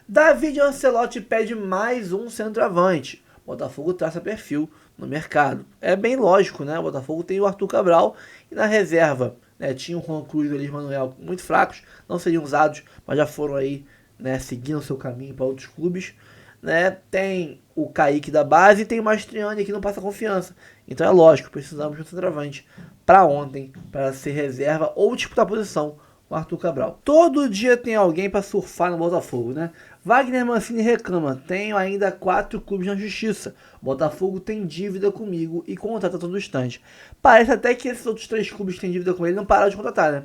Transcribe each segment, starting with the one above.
David Ancelotti pede mais um centroavante. Botafogo traça perfil no mercado. É bem lógico, né? O Botafogo tem o Arthur Cabral e na reserva, né, tinha o Juan Cruz e o Elis Manuel muito fracos, não seriam usados, mas já foram aí, né, seguindo o seu caminho para outros clubes. Né? Tem o Kaique da base e tem o Mastriani que não passa confiança. Então é lógico, precisamos de um centroavante para ontem, para ser reserva ou disputar posição com o Arthur Cabral. Todo dia tem alguém para surfar no Botafogo, né? Wagner Mancini reclama: tenho ainda 4 clubes na justiça. Botafogo tem dívida comigo e contrata todo instante. Parece até que esses outros 3 clubes que têm dívida com ele não pararam de contratar, né?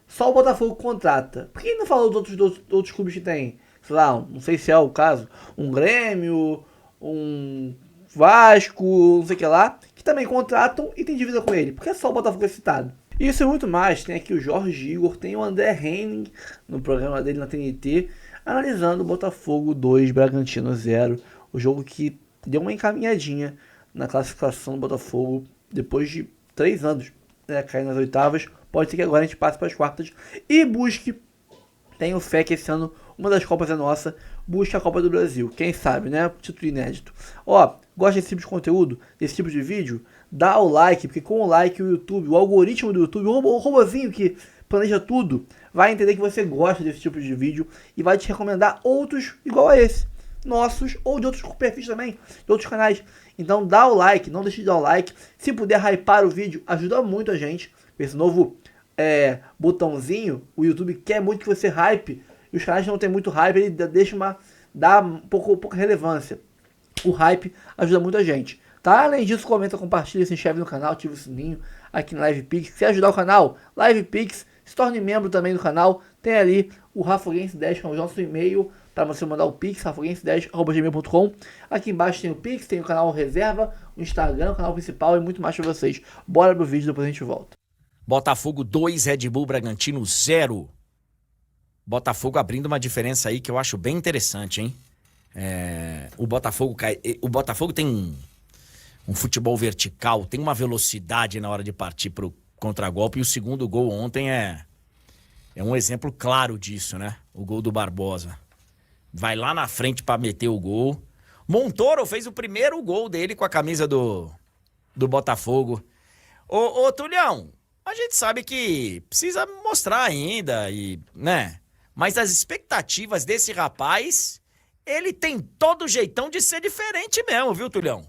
Só o Botafogo contrata. Por que não falou dos outros clubes que tem? Sei lá, não sei se é o caso, um Grêmio, um Vasco, não sei o que lá, que também contratam e tem dívida com ele. Por que só o Botafogo é citado? Isso e muito mais. Tem aqui o Jorge Igor, tem o André Henning no programa dele na TNT, analisando o Botafogo 2, Bragantino 0. O jogo que deu uma encaminhadinha na classificação do Botafogo depois de 3 anos, né, cair nas oitavas. Pode ser que agora a gente passe para as quartas e busque. Tenho fé que esse ano uma das Copas é nossa. Busque a Copa do Brasil. Quem sabe, né? Título inédito. Ó, gosta desse tipo de conteúdo? Desse tipo de vídeo? Dá o like, porque com o like o YouTube, o algoritmo do YouTube, o robozinho que planeja tudo, vai entender que você gosta desse tipo de vídeo e vai te recomendar outros igual a esse. Nossos ou de outros perfis também, de outros canais. Então dá o like, não deixe de dar o like. Se puder hypar o vídeo, ajuda muito a gente. Esse novo botãozinho, o YouTube quer muito que você hype, e os canais que não tem muito hype, ele dá pouca relevância. O hype ajuda muito a gente, tá? Além disso, comenta, compartilha, se inscreve no canal, ativa o sininho aqui no LivePix. Se ajudar o canal, LivePix, se torne membro também do canal. Tem ali o rafoguense10, que é o nosso e-mail para você mandar o Pix, rafoguense10@gmail.com. Aqui embaixo tem o Pix, tem o canal Reserva, o Instagram, o canal principal e muito mais para vocês. Bora pro vídeo, depois a gente volta. Botafogo 2, Red Bull Bragantino 0. Botafogo abrindo uma diferença aí que eu acho bem interessante, hein? O Botafogo tem um futebol vertical, tem uma velocidade na hora de partir pro contragolpe, e o segundo gol ontem é um exemplo claro disso, né? O gol do Barbosa. Vai lá na frente pra meter o gol. Montoro fez o primeiro gol dele com a camisa do Botafogo. Ô, Tulhão, a gente sabe que precisa mostrar ainda, né? Mas as expectativas desse rapaz, ele tem todo o jeitão de ser diferente mesmo, viu, Tulhão?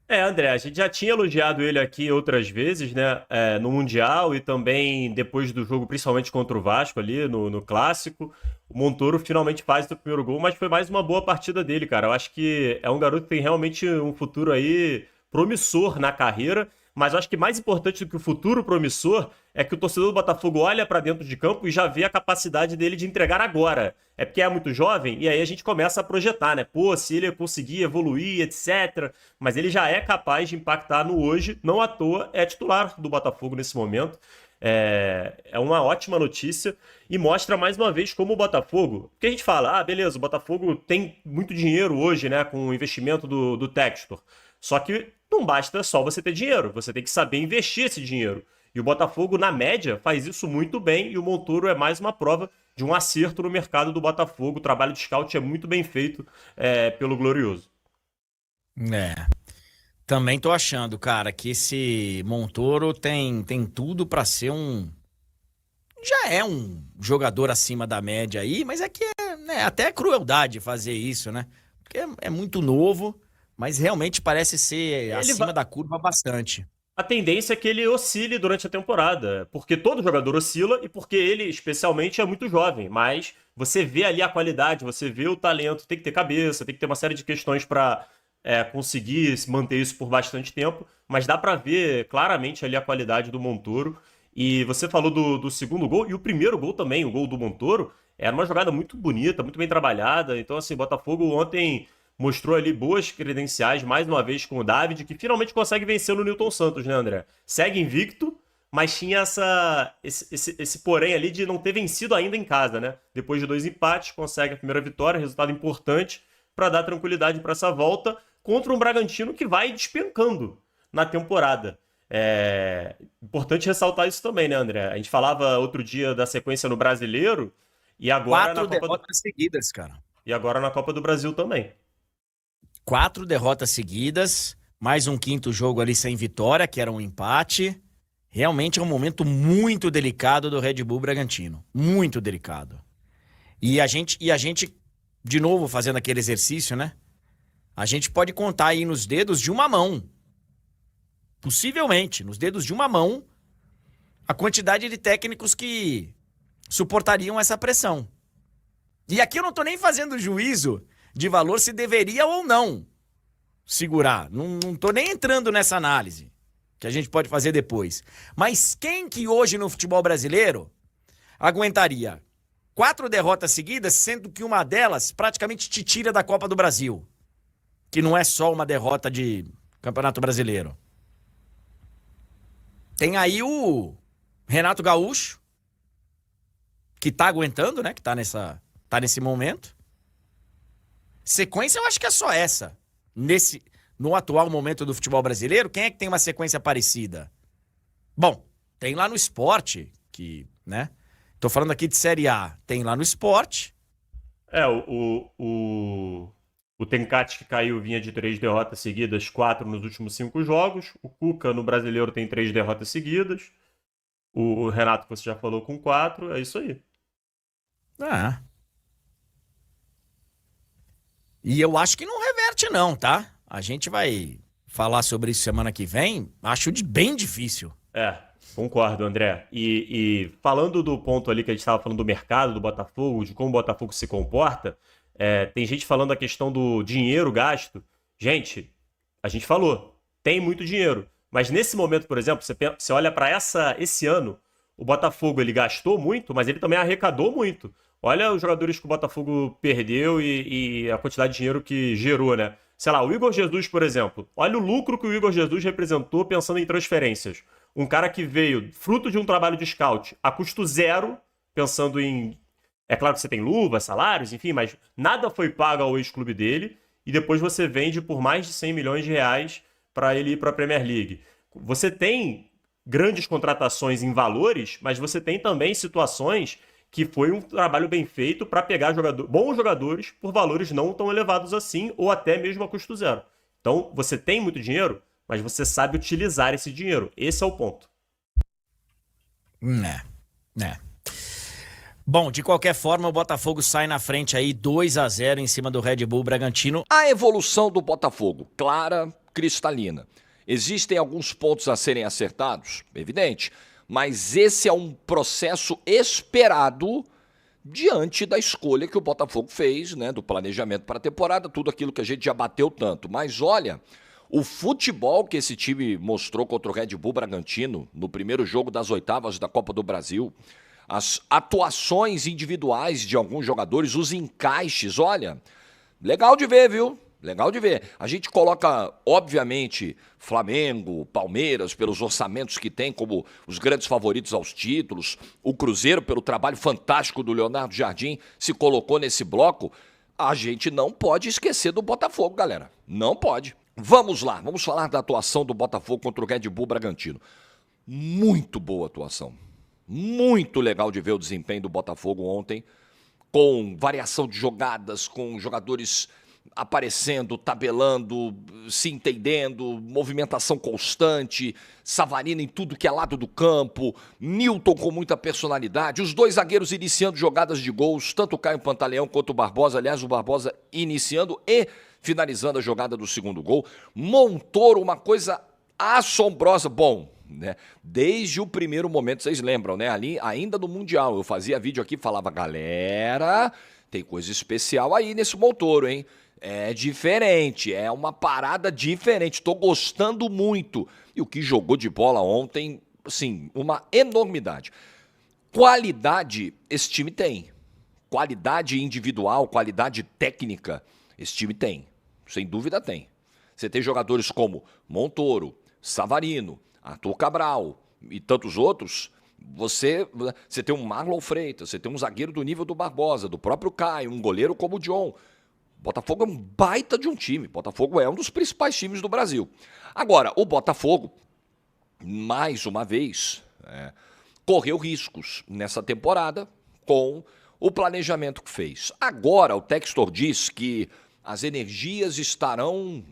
André, a gente já tinha elogiado ele aqui outras vezes, né? No Mundial e também depois do jogo, principalmente contra o Vasco ali no Clássico. O Montoro finalmente faz o primeiro gol, mas foi mais uma boa partida dele, cara. Eu acho que é um garoto que tem realmente um futuro aí promissor na carreira. Mas eu acho que mais importante do que o futuro promissor é que o torcedor do Botafogo olha pra dentro de campo e já vê a capacidade dele de entregar agora. É porque é muito jovem e aí a gente começa a projetar, né? Pô, se ele conseguir evoluir, etc. Mas ele já é capaz de impactar no hoje, não à toa é titular do Botafogo nesse momento. É uma ótima notícia e mostra mais uma vez como o Botafogo. Porque a gente fala, beleza, o Botafogo tem muito dinheiro hoje, né? Com o investimento do Textor. Só que não basta só você ter dinheiro, você tem que saber investir esse dinheiro. E o Botafogo, na média, faz isso muito bem, e o Montoro é mais uma prova de um acerto no mercado do Botafogo. O trabalho de scout é muito bem feito pelo Glorioso. Também tô achando, cara, que esse Montoro tem tudo pra ser já é um jogador acima da média aí, mas é que né, até crueldade fazer isso, né? Porque é muito novo, mas realmente parece ser acima da curva bastante. A tendência é que ele oscile durante a temporada, porque todo jogador oscila e porque ele, especialmente, é muito jovem. Mas você vê ali a qualidade, você vê o talento, tem que ter cabeça, tem que ter uma série de questões para conseguir manter isso por bastante tempo. Mas dá para ver claramente ali a qualidade do Montoro. E você falou do segundo gol, e o primeiro gol também, o gol do Montoro, era uma jogada muito bonita, muito bem trabalhada. Então, assim, Botafogo ontem mostrou ali boas credenciais, mais uma vez com o David, que finalmente consegue vencer no Newton Santos, né, André? Segue invicto, mas tinha esse porém ali de não ter vencido ainda em casa, né? Depois de 2 empates, consegue a primeira vitória, resultado importante para dar tranquilidade para essa volta contra um Bragantino que vai despencando na temporada. Importante ressaltar isso também, né, André? A gente falava outro dia da sequência no Brasileiro e agora 4 derrotas seguidas, cara. E agora na Copa do Brasil também. 4 derrotas seguidas, mais um quinto jogo ali sem vitória, que era um empate. Realmente é um momento muito delicado do Red Bull Bragantino. Muito delicado. E a gente, de novo, fazendo aquele exercício, né? A gente pode contar aí nos dedos de uma mão. Possivelmente, nos dedos de uma mão, a quantidade de técnicos que suportariam essa pressão. E aqui eu não tô nem fazendo juízo de valor se deveria ou não segurar. Não tô nem entrando nessa análise, que a gente pode fazer depois. Mas quem que hoje no futebol brasileiro aguentaria 4 derrotas seguidas, sendo que uma delas praticamente te tira da Copa do Brasil? Que não é só uma derrota de Campeonato Brasileiro. Tem aí o Renato Gaúcho, que tá aguentando, né? Que tá nesse momento. Sequência eu acho que é só essa. No atual momento do futebol brasileiro, quem é que tem uma sequência parecida? Bom, tem lá no Sport, que, né? Tô falando aqui de Série A. Tem lá no Sport. O Tencate que caiu vinha de 3 derrotas seguidas, 4 nos últimos 5 jogos. O Cuca no Brasileiro tem 3 derrotas seguidas. O Renato, que você já falou, com 4. É isso aí. Ah. E eu acho que não reverte não, tá? A gente vai falar sobre isso semana que vem. Acho bem difícil. Concordo, André. E falando do ponto ali que a gente estava falando do mercado, do Botafogo, de como o Botafogo se comporta, tem gente falando a questão do dinheiro gasto. Gente, a gente falou, tem muito dinheiro. Mas nesse momento, por exemplo, você olha para esse ano, o Botafogo ele gastou muito, mas ele também arrecadou muito. Olha os jogadores que o Botafogo perdeu e a quantidade de dinheiro que gerou, né? Sei lá, o Igor Jesus, por exemplo. Olha o lucro que o Igor Jesus representou pensando em transferências. Um cara que veio fruto de um trabalho de scout a custo zero, pensando em... É claro que você tem luvas, salários, enfim, mas nada foi pago ao ex-clube dele e depois você vende por mais de 100 milhões de reais para ele ir para a Premier League. Você tem grandes contratações em valores, mas você tem também situações que foi um trabalho bem feito para pegar bons jogadores por valores não tão elevados assim, ou até mesmo a custo zero. Então, você tem muito dinheiro, mas você sabe utilizar esse dinheiro. Esse é o ponto. Bom, de qualquer forma, o Botafogo sai na frente aí 2-0 em cima do Red Bull Bragantino. A evolução do Botafogo, clara, cristalina. Existem alguns pontos a serem acertados, evidente, mas esse é um processo esperado diante da escolha que o Botafogo fez, né, do planejamento para a temporada, tudo aquilo que a gente já bateu tanto. Mas olha, o futebol que esse time mostrou contra o Red Bull Bragantino no primeiro jogo das oitavas da Copa do Brasil, as atuações individuais de alguns jogadores, os encaixes, olha, legal de ver, viu? Legal de ver. A gente coloca, obviamente, Flamengo, Palmeiras, pelos orçamentos que tem, como os grandes favoritos aos títulos. O Cruzeiro, pelo trabalho fantástico do Leonardo Jardim, se colocou nesse bloco. A gente não pode esquecer do Botafogo, galera. Não pode. Vamos lá, vamos falar da atuação do Botafogo contra o Red Bull Bragantino. Muito boa atuação. Muito legal de ver o desempenho do Botafogo ontem, com variação de jogadas, com jogadores aparecendo, tabelando, se entendendo, movimentação constante, Savarino em tudo que é lado do campo, Nilton com muita personalidade, os dois zagueiros iniciando jogadas de gols, tanto o Caio Pantaleão quanto o Barbosa, aliás, o Barbosa iniciando e finalizando a jogada do segundo gol. Montoro, uma coisa assombrosa, bom, né? Desde o primeiro momento, vocês lembram, né? Ali, ainda no Mundial, eu fazia vídeo aqui e falava, galera, tem coisa especial aí nesse Montoro, hein? É diferente, é uma parada diferente, tô gostando muito. E o que jogou de bola ontem, assim, uma enormidade. Qualidade esse time tem. Qualidade individual, qualidade técnica, esse time tem. Sem dúvida tem. Você tem jogadores como Montoro, Savarino, Arthur Cabral e tantos outros. Você tem um Marlon Freitas, você tem um zagueiro do nível do Barbosa, do próprio Caio, um goleiro como o John. Botafogo é um baita de um time. Botafogo é um dos principais times do Brasil. Agora, o Botafogo, mais uma vez, correu riscos nessa temporada com o planejamento que fez. Agora, o Textor diz que as energias estarão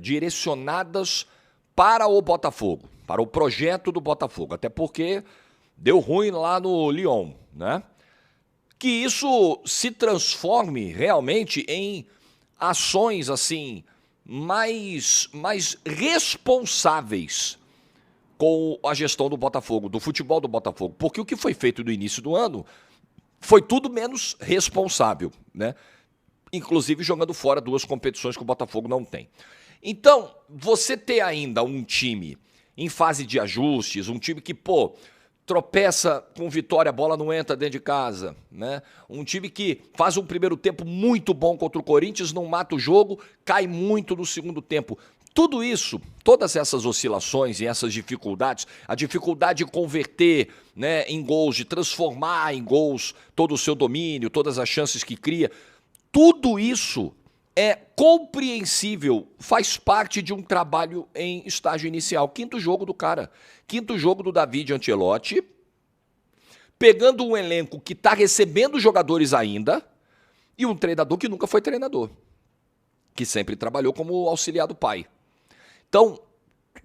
direcionadas para o Botafogo, para o projeto do Botafogo, até porque deu ruim lá no Lyon, né? Que isso se transforme realmente em ações assim mais responsáveis com a gestão do Botafogo, do futebol do Botafogo, porque o que foi feito no início do ano foi tudo menos responsável, né? Inclusive jogando fora 2 competições que o Botafogo não tem. Então, você ter ainda um time em fase de ajustes, um time que, tropeça com vitória, a bola não entra dentro de casa, né? Um time que faz um primeiro tempo muito bom contra o Corinthians, não mata o jogo, cai muito no segundo tempo. Tudo isso, todas essas oscilações e essas dificuldades, a dificuldade de converter, né, em gols, de transformar em gols todo o seu domínio, todas as chances que cria, tudo isso é compreensível, faz parte de um trabalho em estágio inicial. 5º jogo do cara, 5º jogo do David Ancelotti, pegando um elenco que está recebendo jogadores ainda e um treinador que nunca foi treinador, que sempre trabalhou como auxiliar do pai. Então,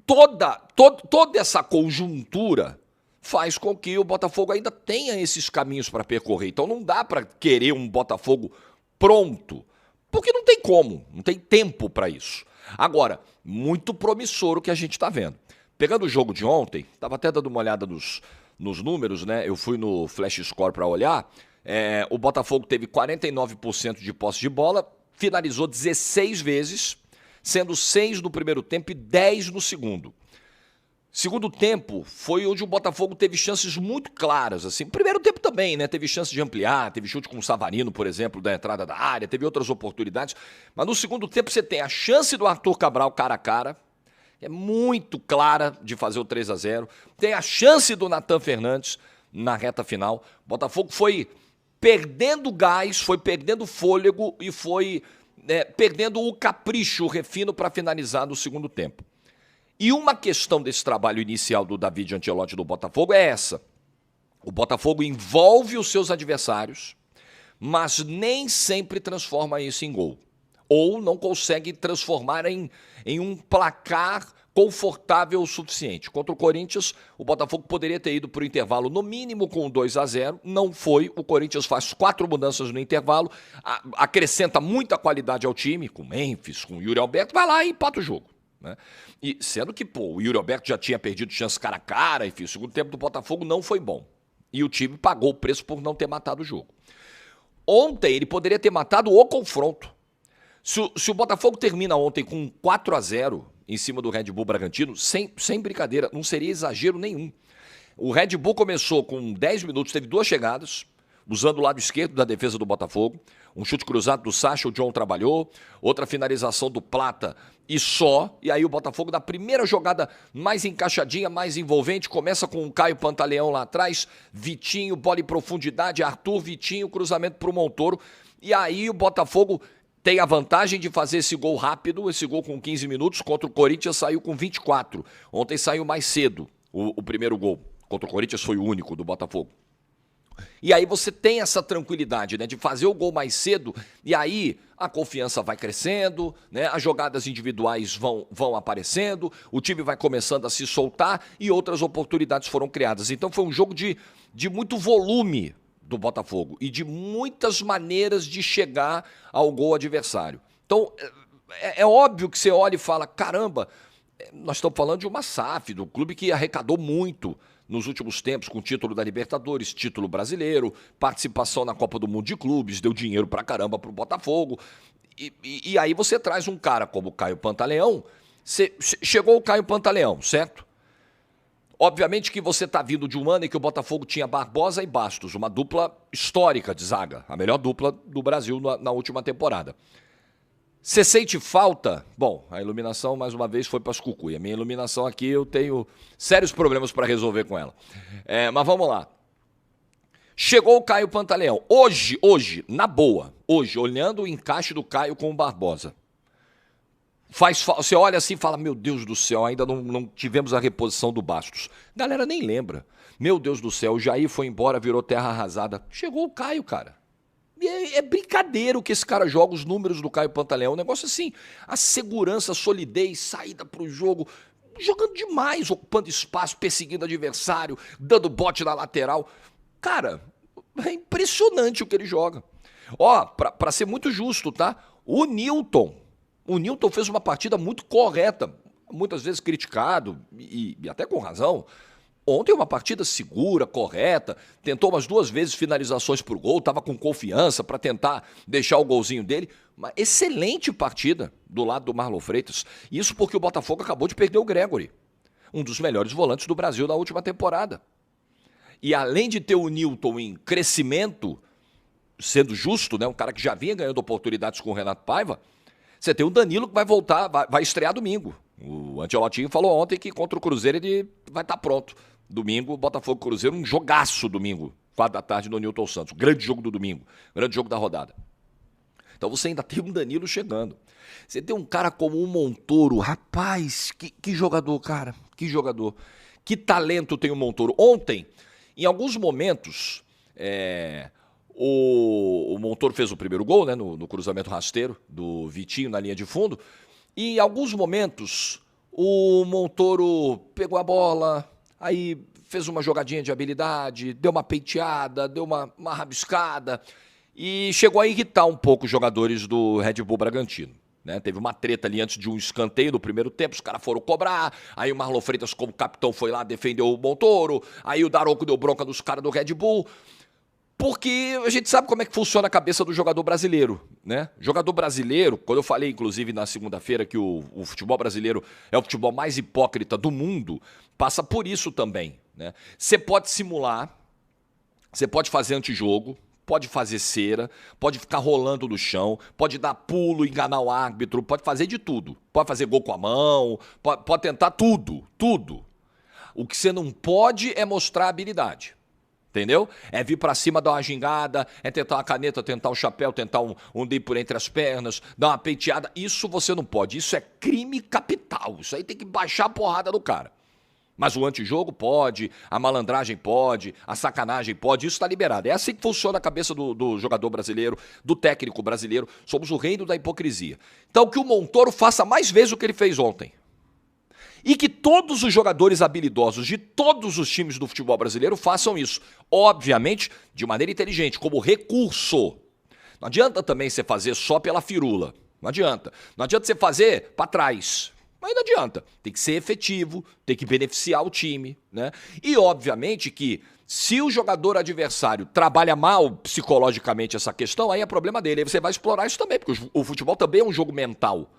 toda essa conjuntura faz com que o Botafogo ainda tenha esses caminhos para percorrer. Então não dá para querer um Botafogo pronto, porque não tem como, não tem tempo para isso. Agora, muito promissor o que a gente está vendo. Pegando o jogo de ontem, estava até dando uma olhada nos números, né? Eu fui no Flash Score para olhar. O Botafogo teve 49% de posse de bola, finalizou 16 vezes, sendo 6 no primeiro tempo e 10 no segundo. Segundo tempo foi onde o Botafogo teve chances muito claras, assim. Primeiro tempo também, né? Teve chance de ampliar, teve chute com o Savarino, por exemplo, da entrada da área, teve outras oportunidades. Mas no segundo tempo você tem a chance do Arthur Cabral cara a cara, que é muito clara de fazer o 3-0. Tem a chance do Nathan Fernandes na reta final. O Botafogo foi perdendo gás, foi perdendo fôlego e foi perdendo o capricho, o refino para finalizar no segundo tempo. E uma questão desse trabalho inicial do David Ancelotti do Botafogo é essa. O Botafogo envolve os seus adversários, mas nem sempre transforma isso em gol. Ou não consegue transformar em um placar confortável o suficiente. Contra o Corinthians, o Botafogo poderia ter ido para o intervalo no mínimo com 2-0, não foi. O Corinthians faz 4 mudanças no intervalo, acrescenta muita qualidade ao time, com Memphis, com Yuri Alberto, vai lá e empata o jogo. Né? E sendo que o Yuri Alberto já tinha perdido chance cara a cara, enfim, o segundo tempo do Botafogo não foi bom. E o time pagou o preço por não ter matado o jogo. Ontem ele poderia ter matado o confronto. Se o Botafogo termina ontem com 4-0 em cima do Red Bull Bragantino, sem brincadeira, não seria exagero nenhum. O Red Bull começou com 10 minutos, teve 2 chegadas, usando o lado esquerdo da defesa do Botafogo. Um chute cruzado do Sacha, o John trabalhou. Outra finalização do Plata e só. E aí o Botafogo, na primeira jogada mais encaixadinha, mais envolvente, começa com o Caio Pantaleão lá atrás. Vitinho, bola em profundidade. Arthur, Vitinho, cruzamento para o Montoro. E aí o Botafogo tem a vantagem de fazer esse gol rápido. Esse gol com 15 minutos. Contra o Corinthians saiu com 24. Ontem saiu mais cedo o primeiro gol. Contra o Corinthians foi o único do Botafogo. E aí você tem essa tranquilidade, né, de fazer o gol mais cedo, e aí a confiança vai crescendo, né, as jogadas individuais vão aparecendo, o time vai começando a se soltar e outras oportunidades foram criadas. Então foi um jogo de muito volume do Botafogo e de muitas maneiras de chegar ao gol adversário. Então é óbvio que você olha e fala, caramba, nós estamos falando de uma SAF, do clube que arrecadou muito nos últimos tempos, com título da Libertadores, título brasileiro, participação na Copa do Mundo de Clubes, deu dinheiro pra caramba pro Botafogo. E aí você traz um cara como o Caio Pantaleão, chegou o Caio Pantaleão, certo? Obviamente que você tá vindo de um ano em que o Botafogo tinha Barbosa e Bastos, uma dupla histórica de zaga, a melhor dupla do Brasil na última temporada. Você sente falta? Bom, a iluminação, mais uma vez, foi para as cucuia. Minha iluminação aqui, eu tenho sérios problemas para resolver com ela. Mas vamos lá. Chegou o Caio Pantaleão. Hoje, na boa, olhando o encaixe do Caio com o Barbosa, Você olha assim e fala, meu Deus do céu, ainda não tivemos a reposição do Bastos. Galera nem lembra. Meu Deus do céu, o Jair foi embora, virou terra arrasada. Chegou o Caio, cara. É brincadeira o que esse cara joga, os números do Caio Pantaleão. Um negócio assim, a segurança, a solidez, saída pro jogo, jogando demais, ocupando espaço, perseguindo adversário, dando bote na lateral. Cara, é impressionante o que ele joga. Ó, pra ser muito justo, tá? O Nilton fez uma partida muito correta, muitas vezes criticado, e até com razão. Ontem uma partida segura, correta, tentou umas 2 vezes finalizações por gol, estava com confiança para tentar deixar o golzinho dele. Uma excelente partida do lado do Marlon Freitas. Isso porque o Botafogo acabou de perder o Gregory, um dos melhores volantes do Brasil na última temporada. E além de ter o Nilton em crescimento, sendo justo, né, um cara que já vinha ganhando oportunidades com o Renato Paiva, você tem o Danilo que vai voltar, vai estrear domingo. O Ancelotti falou ontem que contra o Cruzeiro ele vai estar pronto. Domingo, Botafogo e Cruzeiro, um jogaço domingo, 4 da tarde no Newton Santos. Grande jogo do domingo, grande jogo da rodada. Então você ainda tem um Danilo chegando. Você tem um cara como o Montoro, rapaz, que jogador, cara, que jogador. Que talento tem o Montoro. Ontem, em alguns momentos, o Montoro fez o primeiro gol, né, no cruzamento rasteiro do Vitinho na linha de fundo. E em alguns momentos, o Montoro pegou a bola, aí fez uma jogadinha de habilidade, deu uma peiteada, deu uma rabiscada e chegou a irritar um pouco os jogadores do Red Bull Bragantino. Né? Teve uma treta ali antes de um escanteio no primeiro tempo, os caras foram cobrar, aí o Marlon Freitas como capitão foi lá, defendeu o Montoro, aí o Daronco deu bronca dos caras do Red Bull, porque a gente sabe como é que funciona a cabeça do jogador brasileiro, né? Jogador brasileiro, quando eu falei inclusive na segunda-feira que o futebol brasileiro é o futebol mais hipócrita do mundo, passa por isso também, né? Você pode simular, você pode fazer antijogo, pode fazer cera, pode ficar rolando no chão, pode dar pulo, enganar o árbitro, pode fazer de tudo. Pode fazer gol com a mão, pode tentar tudo. O que você não pode é mostrar habilidade. Entendeu? É vir pra cima, dar uma gingada, é tentar uma caneta, tentar um chapéu, tentar um dedo por entre as pernas, dar uma penteada. Isso você não pode. Isso é crime capital. Isso aí tem que baixar a porrada do cara. Mas o antijogo pode, a malandragem pode, a sacanagem pode, isso está liberado. É assim que funciona a cabeça do jogador brasileiro, do técnico brasileiro. Somos o reino da hipocrisia. Então que o Montoro faça mais vezes o que ele fez ontem. E que todos os jogadores habilidosos de todos os times do futebol brasileiro façam isso. Obviamente, de maneira inteligente, como recurso. Não adianta também você fazer só pela firula. Não adianta. Não adianta você fazer para trás. Mas não adianta. Tem que ser efetivo, tem que beneficiar o time, né? E obviamente que se o jogador adversário trabalha mal psicologicamente essa questão, aí é problema dele. Aí você vai explorar isso também, porque o futebol também é um jogo mental.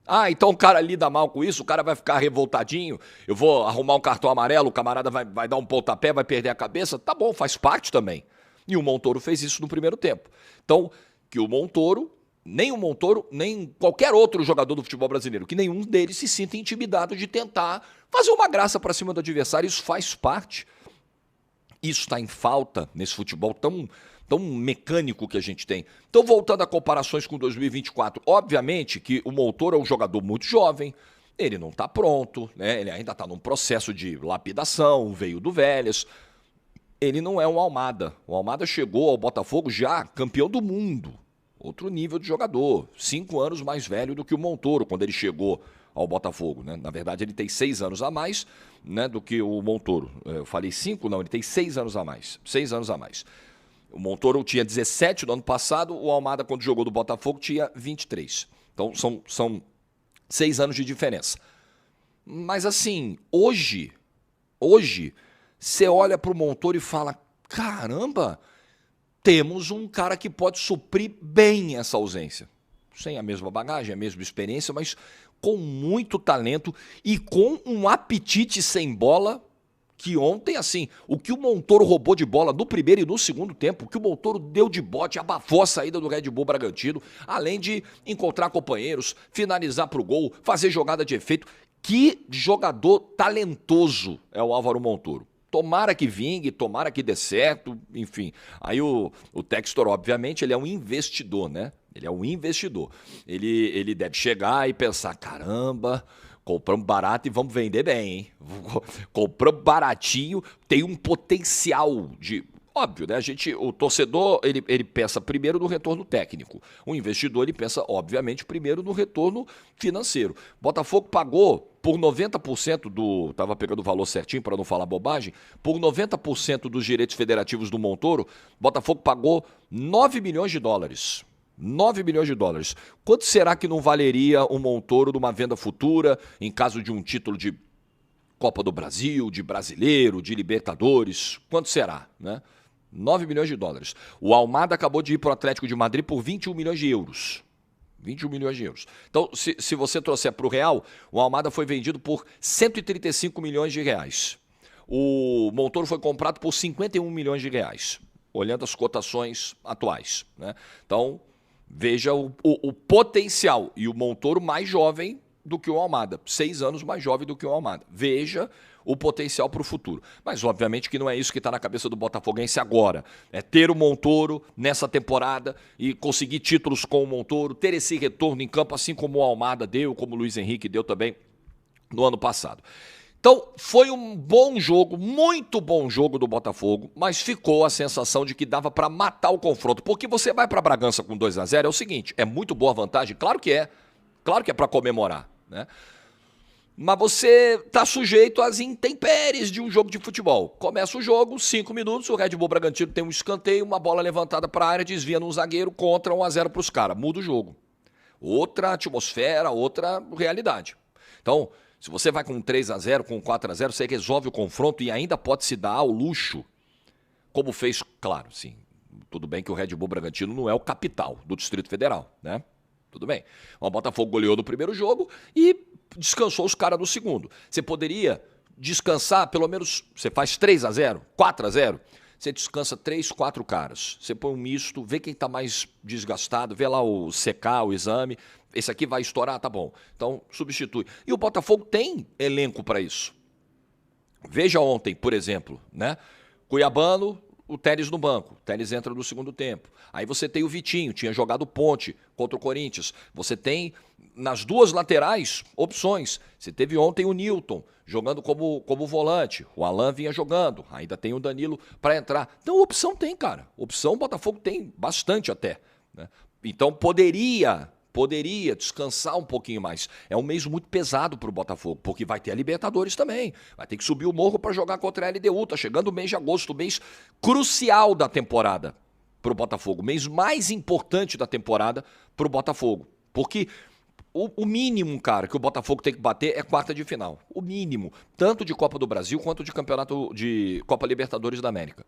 Ah, então o cara lida mal com isso, o cara vai ficar revoltadinho, eu vou arrumar um cartão amarelo, o camarada vai dar um pontapé, vai perder a cabeça. Tá bom, faz parte também. E o Montoro fez isso no primeiro tempo. Então, que o Montoro, nem qualquer outro jogador do futebol brasileiro, que nenhum deles se sinta intimidado de tentar fazer uma graça para cima do adversário, isso faz parte. Isso está em falta nesse futebol tão mecânico que a gente tem. Então, voltando a comparações com 2024, obviamente que o Montoro é um jogador muito jovem, ele não está pronto, né? Ele ainda está num processo de lapidação, veio do Vélez. Ele não é um Almada. O Almada chegou ao Botafogo já campeão do mundo. Outro nível de jogador, 5 anos mais velho do que o Montoro quando ele chegou ao Botafogo, né? Na verdade, ele tem 6 anos a mais, né, do que o Montoro. Eu falei 5, não, ele tem 6 anos a mais. 6 anos a mais. O Montoro tinha 17 no ano passado, o Almada, quando jogou do Botafogo, tinha 23. Então, são 6 anos de diferença. Mas, assim, hoje, você olha para o Montoro e fala, caramba, temos um cara que pode suprir bem essa ausência. Sem a mesma bagagem, a mesma experiência, mas com muito talento e com um apetite sem bola que ontem, assim, o que o Montoro roubou de bola no primeiro e no segundo tempo, o que o Montoro deu de bote, abafou a saída do Red Bull Bragantino, além de encontrar companheiros, finalizar pro gol, fazer jogada de efeito. Que jogador talentoso é o Álvaro Montoro. Tomara que vingue, tomara que dê certo, enfim. Aí o Textor, obviamente, ele é um investidor, né? Ele é um investidor. Ele deve chegar e pensar, caramba, compramos barato e vamos vender bem, hein? Compramos baratinho, tem um potencial de... Óbvio, né? O torcedor, ele pensa primeiro no retorno técnico. O investidor, ele pensa, obviamente, primeiro no retorno financeiro. Botafogo pagou por 90% do... Tava pegando o valor certinho para não falar bobagem. Por 90% dos direitos federativos do Montoro, Botafogo pagou 9 milhões de dólares. 9 milhões de dólares. Quanto será que não valeria o Montoro numa venda futura, em caso de um título de Copa do Brasil, de Brasileiro, de Libertadores? Quanto será, né? 9 milhões de dólares. O Almada acabou de ir para o Atlético de Madrid por 21 milhões de euros. 21 milhões de euros. Então, se você trouxer para o real, o Almada foi vendido por 135 milhões de reais. O Montoro foi comprado por 51 milhões de reais, olhando as cotações atuais, né? Então, veja o potencial. E o Montoro mais jovem do que o Almada. 6 anos mais jovem do que o Almada. Veja o potencial para o futuro. Mas, obviamente, que não é isso que está na cabeça do botafoguense agora. É ter o Montoro nessa temporada e conseguir títulos com o Montoro, ter esse retorno em campo, assim como o Almada deu, como o Luiz Henrique deu também no ano passado. Então, foi um bom jogo, muito bom jogo do Botafogo, mas ficou a sensação de que dava para matar o confronto. Porque você vai para Bragança com 2-0, é o seguinte, é muito boa vantagem, claro que é para comemorar, né? Mas você está sujeito às intempéries de um jogo de futebol. Começa o jogo, 5 minutos, o Red Bull Bragantino tem um escanteio, uma bola levantada para a área, desvia num zagueiro, contra 1-0 para os caras. Muda o jogo. Outra atmosfera, outra realidade. Então, se você vai com 3-0, com 4-0, você resolve o confronto e ainda pode se dar ao luxo, como fez, claro, sim. Tudo bem que o Red Bull Bragantino não é o capital do Distrito Federal, né? Tudo bem. O Botafogo goleou no primeiro jogo e descansou os caras no segundo. Você poderia descansar, pelo menos, você faz 3-0, 4-0, você descansa 3, 4 caras. Você põe um misto, vê quem está mais desgastado, vê lá o secar, o exame. Esse aqui vai estourar, tá bom. Então, substitui. E o Botafogo tem elenco para isso. Veja ontem, por exemplo, né? Cuiabano, o Telles no banco. O Telles entra no segundo tempo. Aí você tem o Vitinho, tinha jogado ponte contra o Corinthians. Você tem, nas duas laterais, opções. Você teve ontem o Newton jogando como volante. O Alan vinha jogando. Ainda tem o Danilo para entrar. Então, opção tem, cara. Opção o Botafogo tem bastante até, né? Então, poderia descansar um pouquinho mais. É um mês muito pesado para o Botafogo, porque vai ter a Libertadores também. Vai ter que subir o morro para jogar contra a LDU. Tá chegando o mês de agosto, o mês crucial da temporada para o Botafogo. O mês mais importante da temporada para o Botafogo. Porque o mínimo, cara, que o Botafogo tem que bater é quarta de final. O mínimo. Tanto de Copa do Brasil quanto de campeonato de Copa Libertadores da América.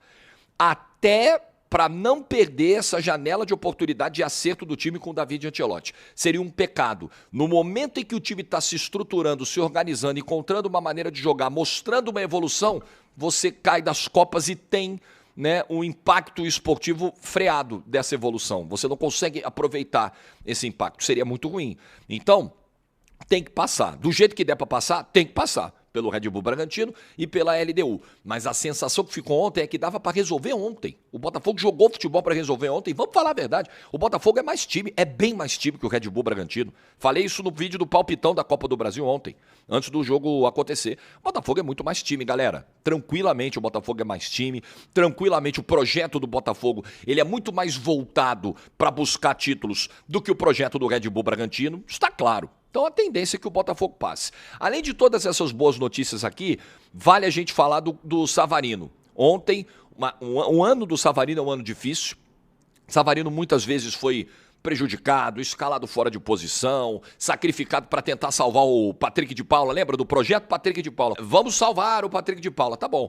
Até para não perder essa janela de oportunidade de acerto do time com o David Ancelotti. Seria um pecado. No momento em que o time está se estruturando, se organizando, encontrando uma maneira de jogar, mostrando uma evolução, você cai das copas e tem, né, um impacto esportivo freado dessa evolução. Você não consegue aproveitar esse impacto. Seria muito ruim. Então, tem que passar. Do jeito que der para passar, tem que passar. Pelo Red Bull Bragantino e pela LDU. Mas a sensação que ficou ontem é que dava para resolver ontem. O Botafogo jogou futebol para resolver ontem. Vamos falar a verdade. O Botafogo é mais time, é bem mais time que o Red Bull Bragantino. Falei isso no vídeo do palpitão da Copa do Brasil ontem, antes do jogo acontecer. O Botafogo é muito mais time, galera. Tranquilamente o Botafogo é mais time. Tranquilamente o projeto do Botafogo, ele é muito mais voltado para buscar títulos do que o projeto do Red Bull Bragantino. Está claro. Então a tendência é que o Botafogo passe. Além de todas essas boas notícias aqui, vale a gente falar do Savarino. Ontem, um ano do Savarino é um ano difícil. Savarino muitas vezes foi prejudicado, escalado fora de posição, sacrificado para tentar salvar o Patrick de Paula. Lembra do projeto Patrick de Paula? Vamos salvar o Patrick de Paula. Tá bom.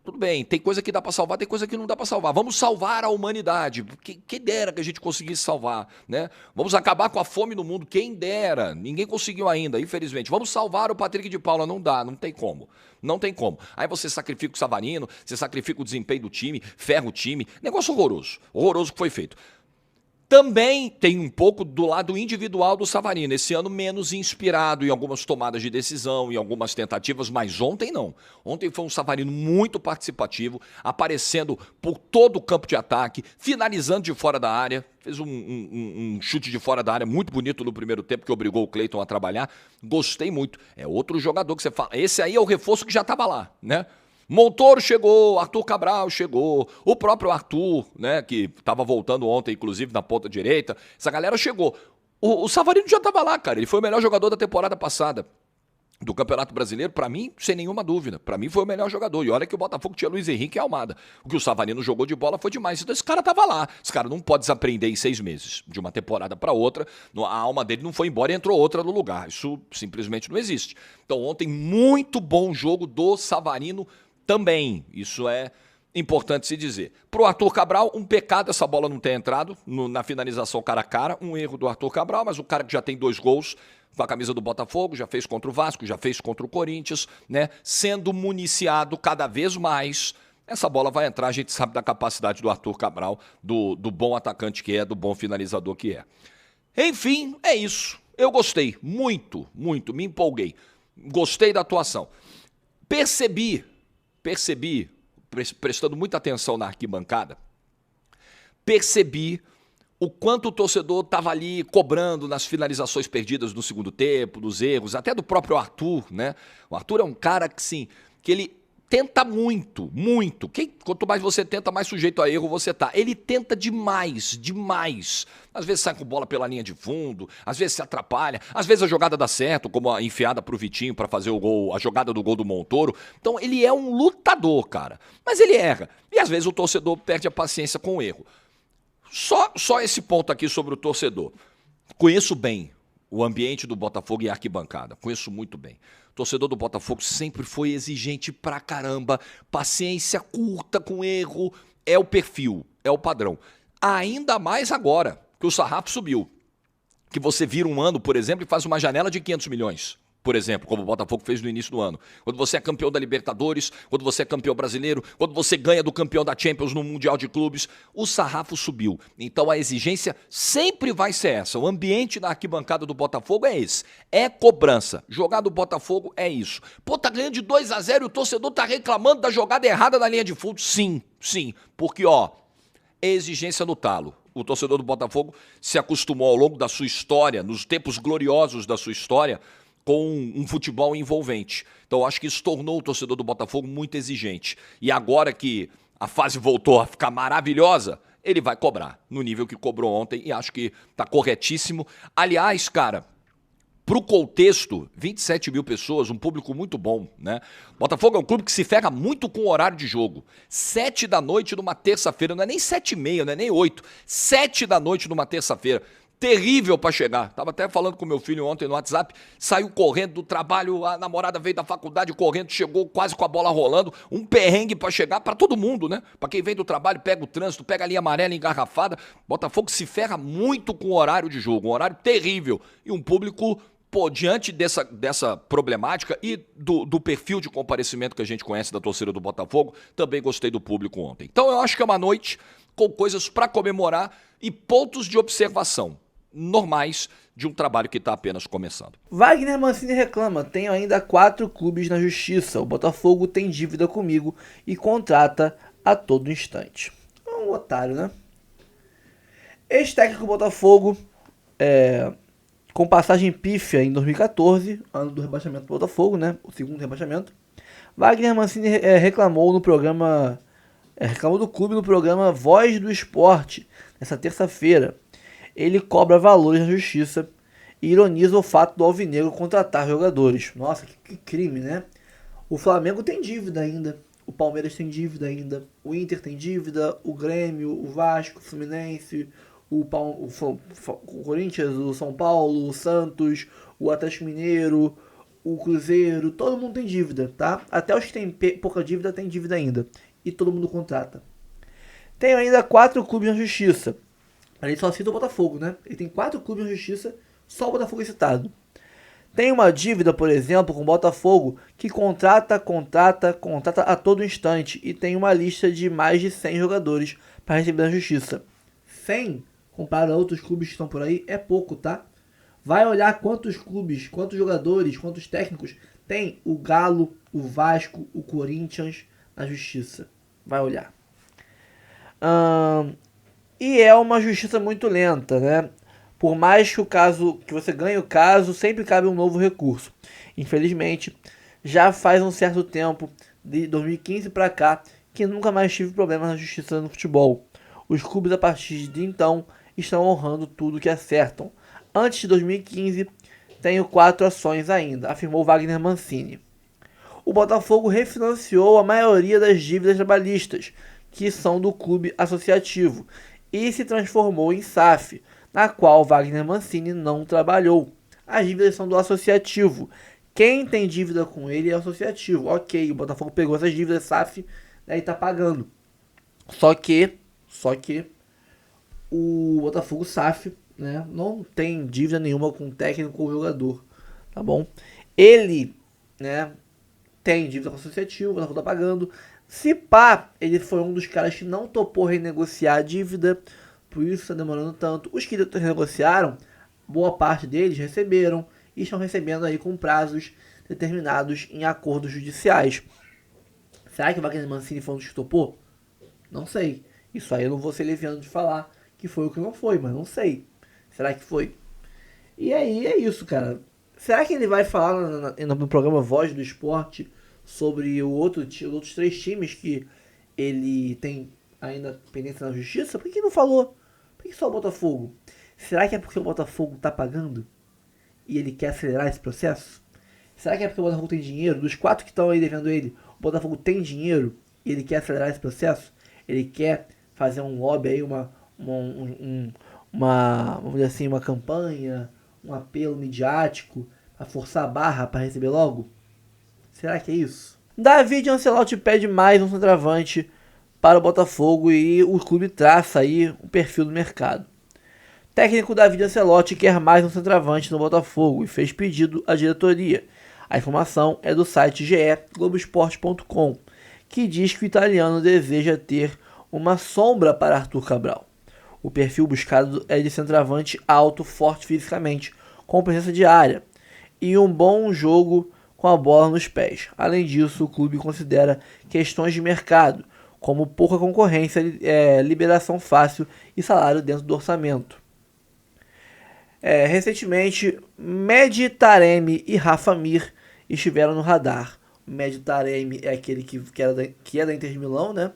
Tudo bem, tem coisa que dá para salvar, tem coisa que não dá para salvar. Vamos salvar a humanidade. Quem dera que a gente conseguisse salvar, né? Vamos acabar com a fome no mundo. Quem dera. Ninguém conseguiu ainda, infelizmente. Vamos salvar o Patrick de Paula. Não dá, não tem como. Não tem como. Aí você sacrifica o Savarino, você sacrifica o desempenho do time, ferra o time. Negócio horroroso. Horroroso que foi feito. Também tem um pouco do lado individual do Savarino. Esse ano menos inspirado em algumas tomadas de decisão, em algumas tentativas, mas ontem não. Ontem foi um Savarino muito participativo, aparecendo por todo o campo de ataque, finalizando de fora da área. Fez um chute de fora da área muito bonito no primeiro tempo, que obrigou o Cleiton a trabalhar. Gostei muito. É outro jogador que você fala. Esse aí é o reforço que já estava lá, né? Montoro chegou, Arthur Cabral chegou, o próprio Arthur, né, que estava voltando ontem, inclusive, na ponta direita, essa galera chegou. O Savarino já estava lá, cara, ele foi o melhor jogador da temporada passada do Campeonato Brasileiro, pra mim, sem nenhuma dúvida. Pra mim foi o melhor jogador. E olha que o Botafogo tinha Luiz Henrique e Almada. O que o Savarino jogou de bola foi demais. Então esse cara tava lá. Esse cara não pode desaprender em 6 meses. De uma temporada pra outra, a alma dele não foi embora e entrou outra no lugar. Isso simplesmente não existe. Então ontem, muito bom jogo do Savarino também. Isso é importante se dizer. Pro Arthur Cabral, um pecado essa bola não ter entrado na finalização cara a cara. Um erro do Arthur Cabral, mas o cara que já tem 2 gols com a camisa do Botafogo, já fez contra o Vasco, já fez contra o Corinthians, né? Sendo municiado cada vez mais. Essa bola vai entrar, a gente sabe da capacidade do Arthur Cabral, do bom atacante que é, do bom finalizador que é. Enfim, é isso. Eu gostei muito, muito, me empolguei. Gostei da atuação. Percebi, prestando muita atenção na arquibancada, percebi o quanto o torcedor estava ali cobrando nas finalizações perdidas no segundo tempo, nos erros, até do próprio Arthur, né? O Arthur é um cara que, sim, que ele tenta muito, muito. Quanto mais você tenta, mais sujeito a erro você tá. Ele tenta demais, demais. Às vezes sai com bola pela linha de fundo, às vezes se atrapalha, às vezes a jogada dá certo, como a enfiada pro Vitinho para fazer o gol, a jogada do gol do Montoro. Então ele é um lutador, cara. Mas ele erra. E às vezes o torcedor perde a paciência com o erro. Só esse ponto aqui sobre o torcedor. Conheço bem o ambiente do Botafogo e a arquibancada. Conheço muito bem. O torcedor do Botafogo sempre foi exigente pra caramba. Paciência curta com erro. É o perfil, é o padrão. Ainda mais agora que o sarrafo subiu. Que você vira um ano, por exemplo, e faz uma janela de 500 milhões. Por exemplo, como o Botafogo fez no início do ano. Quando você é campeão da Libertadores, quando você é campeão brasileiro, quando você ganha do campeão da Champions no Mundial de Clubes, o sarrafo subiu. Então a exigência sempre vai ser essa. O ambiente na arquibancada do Botafogo é esse. É cobrança. Jogar do Botafogo é isso. Pô, tá ganhando de 2-0 e o torcedor tá reclamando da jogada errada na linha de fundo. Sim, sim. Porque, ó, é exigência no talo. O torcedor do Botafogo se acostumou ao longo da sua história, nos tempos gloriosos da sua história, com um futebol envolvente. Então eu acho que isso tornou o torcedor do Botafogo muito exigente. E agora que a fase voltou a ficar maravilhosa, ele vai cobrar no nível que cobrou ontem e acho que tá corretíssimo. Aliás, cara, pro contexto, 27 mil pessoas, um público muito bom, né? Botafogo é um clube que se ferra muito com o horário de jogo. 7 da noite numa terça-feira, não é nem 7h30, não é nem 8. 7 da noite numa terça-feira. Terrível pra chegar. Tava até falando com meu filho ontem no WhatsApp, saiu correndo do trabalho, a namorada veio da faculdade correndo, chegou quase com a bola rolando, um perrengue pra chegar pra todo mundo, né? Pra quem vem do trabalho, pega o trânsito, pega a linha amarela engarrafada. Botafogo se ferra muito com o horário de jogo, um horário terrível. E um público, pô, diante dessa problemática e do perfil de comparecimento que a gente conhece da torcida do Botafogo, também gostei do público ontem. Então eu acho que é uma noite com coisas pra comemorar e pontos de observação normais de um trabalho que está apenas começando. Wagner Mancini reclama: tenho ainda 4 clubes na justiça. O Botafogo tem dívida comigo e contrata a todo instante. É um otário, né? Ex-técnico do Botafogo, com passagem pífia em 2014, ano do rebaixamento do Botafogo, né? O segundo rebaixamento. Wagner Mancini reclamou no programa, reclamou do clube no programa Voz do Esporte, nessa terça-feira. Ele cobra valores na justiça e ironiza o fato do Alvinegro contratar jogadores. Nossa, que crime, né? O Flamengo tem dívida ainda, o Palmeiras tem dívida ainda, o Inter tem dívida, o Grêmio, o Vasco, o Fluminense, o Corinthians, o São Paulo, o Santos, o Atlético Mineiro, o Cruzeiro, todo mundo tem dívida, tá? Até os que têm pouca dívida tem dívida ainda. E todo mundo contrata. Tem ainda 4 clubes na justiça. Ele só cita o Botafogo, né? Ele tem 4 clubes na justiça, só o Botafogo é citado. Tem uma dívida, por exemplo, com o Botafogo, que contrata a todo instante. E tem uma lista de mais de 100 jogadores para receber na justiça. 100 comparado a outros clubes que estão por aí, é pouco, tá? Vai olhar quantos clubes, quantos jogadores, quantos técnicos tem o Galo, o Vasco, o Corinthians na justiça. Vai olhar. E é uma justiça muito lenta, né? Por mais que o caso, que você ganhe o caso, sempre cabe um novo recurso. Infelizmente, já faz um certo tempo, de 2015 para cá, que nunca mais tive problemas na justiça no futebol. Os clubes, a partir de então, estão honrando tudo que acertam. Antes de 2015, tenho 4 ações ainda, afirmou Wagner Mancini. O Botafogo refinanciou a maioria das dívidas trabalhistas, que são do clube associativo, e se transformou em SAF, na qual Wagner Mancini não trabalhou. As dívidas são do associativo. Quem tem dívida com ele é o associativo. Ok, o Botafogo pegou essas dívidas SAF, né, e tá pagando. Só que o Botafogo SAF, né, não tem dívida nenhuma com o técnico ou jogador, tá bom? Ele, né, tem dívida com o associativo, o Botafogo tá pagando. Se pá, ele foi um dos caras que não topou renegociar a dívida, por isso está demorando tanto. Os que renegociaram, boa parte deles receberam e estão recebendo aí com prazos determinados em acordos judiciais. Será que o Wagner Mancini foi um dos que topou? Não sei. Isso aí eu não vou ser leviano de falar que foi o que não foi, mas não sei. Será que foi? E aí é isso, cara. Será que ele vai falar no programa Voz do Esporte sobre os outros 3 times que ele tem ainda pendência na justiça? Por que não falou? Por que só o Botafogo? Será que é porque o Botafogo tá pagando? E ele quer acelerar esse processo? Será que é porque o Botafogo tem dinheiro? Dos 4 que estão aí devendo ele, o Botafogo tem dinheiro e ele quer acelerar esse processo? Ele quer fazer um lobby aí, vamos dizer assim, uma campanha, um apelo midiático para forçar a barra para receber logo? Será que é isso? David Ancelotti pede mais um centroavante para o Botafogo e o clube traça aí o perfil do mercado. Técnico David Ancelotti quer mais um centroavante no Botafogo e fez pedido à diretoria. A informação é do site ge.globoesporte.com, que diz que o italiano deseja ter uma sombra para Arthur Cabral. O perfil buscado é de centroavante alto, forte fisicamente, com presença de área e um bom jogo com a bola nos pés. Além disso, o clube considera questões de mercado, como pouca concorrência, liberação fácil e salário dentro do orçamento. Recentemente, Mehdi Taremi e Rafa Mir estiveram no radar. O Mehdi Taremi é aquele que é da Inter de Milão, né?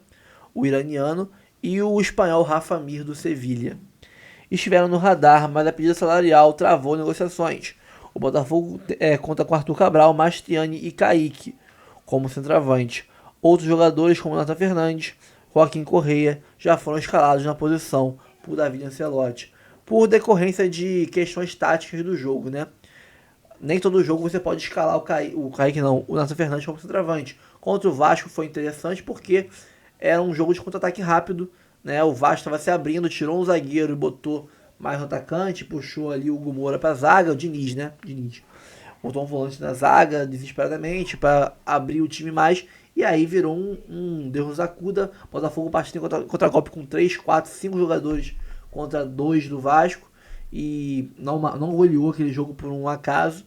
O iraniano, e o espanhol Rafa Mir do Sevilha. Estiveram no radar, mas a pedida salarial travou negociações. O Botafogo conta com Arthur Cabral, Mastriani e Kaique como centroavante. Outros jogadores como Nathan Fernandes, Joaquim Correia já foram escalados na posição por David Ancelotti, por decorrência de questões táticas do jogo, né? Nem todo jogo você pode escalar o Nathan Fernandes como centroavante. Contra o Vasco foi interessante porque era um jogo de contra-ataque rápido, né? O Vasco estava se abrindo, tirou um zagueiro e botou mais no atacante, puxou ali o Hugo Moura para a zaga, o Diniz, né? Botou um volante na zaga desesperadamente para abrir o time mais, e aí virou um Deus nos acuda. Botafogo partindo contra-golpe com 3, 4, 5 jogadores contra 2 do Vasco e não goleou aquele jogo por um acaso.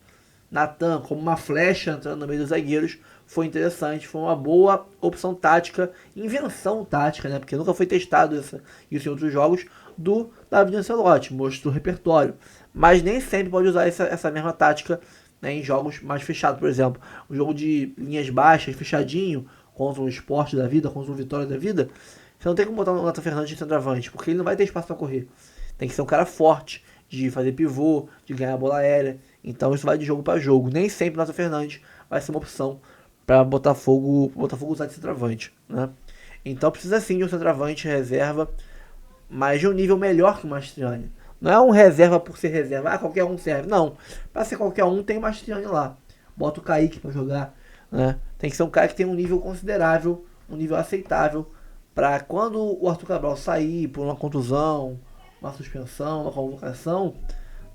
Natan, como uma flecha entrando no meio dos zagueiros, foi interessante, foi uma boa opção tática, invenção tática, né? Porque nunca foi testado isso em outros jogos do David Ancelotti, mostrou o repertório, mas nem sempre pode usar essa mesma tática, né, em jogos mais fechados. Por exemplo, um jogo de linhas baixas, fechadinho, contra um Sport da vida, contra um Vitória da vida, você não tem como botar o Nathan Fernandes de centroavante, porque ele não vai ter espaço para correr. Tem que ser um cara forte, de fazer pivô, de ganhar a bola aérea. Então isso vai de jogo para jogo. Nem sempre o Nathan Fernandes vai ser uma opção para Botafogo usar de centroavante, né? Então precisa sim de um centroavante reserva, mas de um nível melhor que o Mastriani. Não é um reserva por ser reserva, qualquer um serve. Não, para ser qualquer um tem o Mastriani lá. Bota o Kaique para jogar, né? Tem que ser um cara que tem um nível considerável, um nível aceitável, para quando o Arthur Cabral sair por uma contusão, uma suspensão, uma convocação,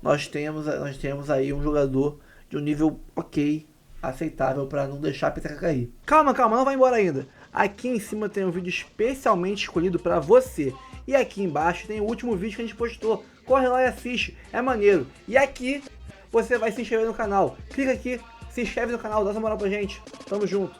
nós temos aí um jogador de um nível ok, aceitável, para não deixar a peteca cair. Calma, não vai embora ainda. aqui em cima tem um vídeo especialmente escolhido para você. E aqui embaixo tem o último vídeo que a gente postou. Corre lá e assiste, é maneiro. E aqui você vai se inscrever no canal. Clica aqui, se inscreve no canal, dá essa moral pra gente. Tamo junto.